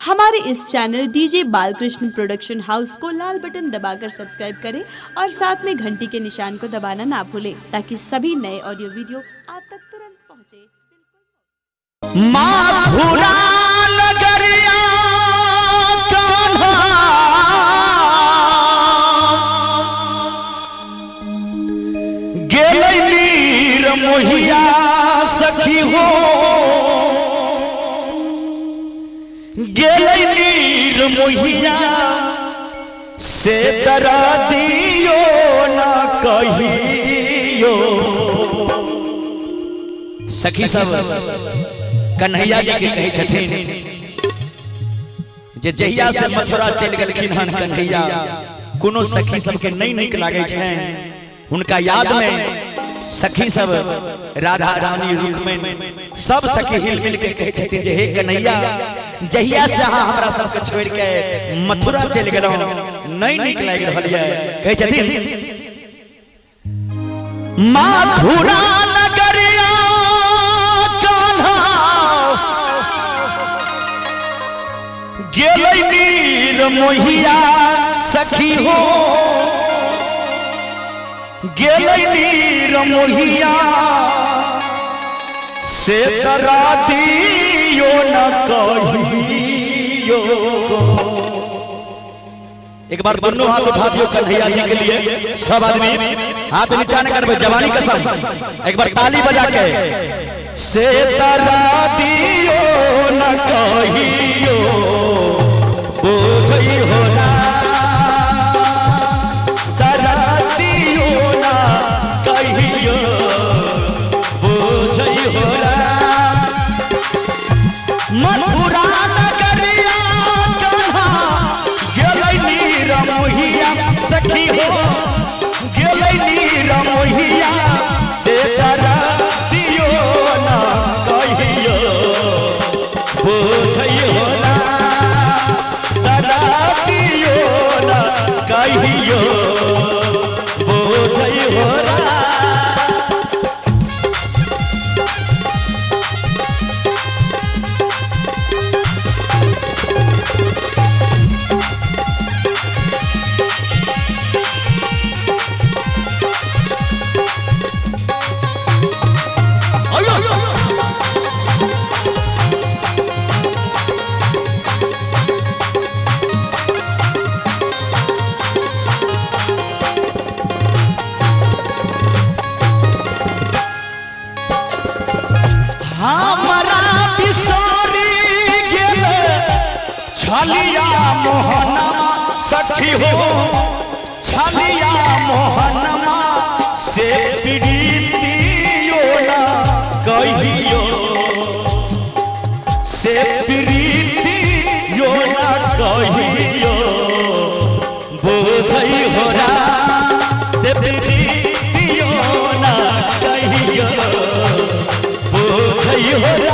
हमारे इस channel DJ Balkrishna production house को लाल बटन दबाकर सब्सक्राइब करें और साथ में घंटी के निशान को दबाना ना भूलें ताकि सभी नए ऑडियो वीडियो आप तक तुरंत पहुंचे। माधुरा नगरिया गेलै नीर मोहिया सखी हो, गेलै नीर मोहिया से डरा दियो ना कहियो। सखी सब कन्हैया जी के कहे छथिन जे जहिया से मथुरा चल गेलखिन हन कन्हैया, कोनो सखी सबके नहीं नीक लागे छै। उनका याद में सखी सब राधा रानी रुक्मिणी सब सखी हिल मिल के कहे छथिन जे हे कन्हैया, जहिया से अहाँ हमरा सबके छोड़ के मथुरा चल गेलौ नहीं नीक लाग रहल ये। कहे छथिन मथुरा नगरिया गेलै नीर मोहिया सखी हो, गेलै नीर मोहिया से डरा दियो न कहियो। एक बार दोनों हाथ उठा दियो कन्हैया जी के लिए, सब आदमी हाथ नीचा न करबे जवानी कसम। एक बार ताली बजा के से डरा दियो न कहियो, बुझई हो ना डरा दियो ना कहियो, बुझई हो ना। मथुरा नगरिया गेलै नीर मोहिया सखी हो, गेलै नीर मोहिया से डरा दियो ना कहियो, बुझई हो ना डरा दियो ना कहियो, बुझई हो ना। हमरा बिसरी गेल छलिया मोहनमा सखी हो, छलिया मोहनमा से प्रीतियो ना कहियो, से प्रीतियो ना कहियो, बुझई हो ना से प्रीतियो ना कहियो, बुझई हो ना।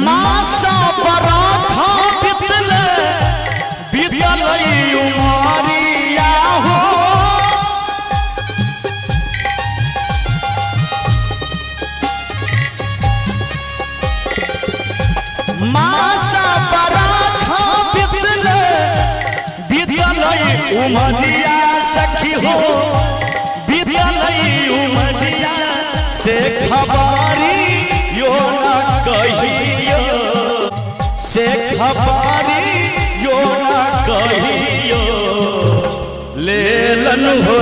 मासा बराखा बितले बितलै उमरिया हो, मासा बराखा बितले बितलै उमरिया सखी हो, बितलै उमरिया से खबरी यो ना कहियो, से खबरी यो ना कहियो, लेलन हो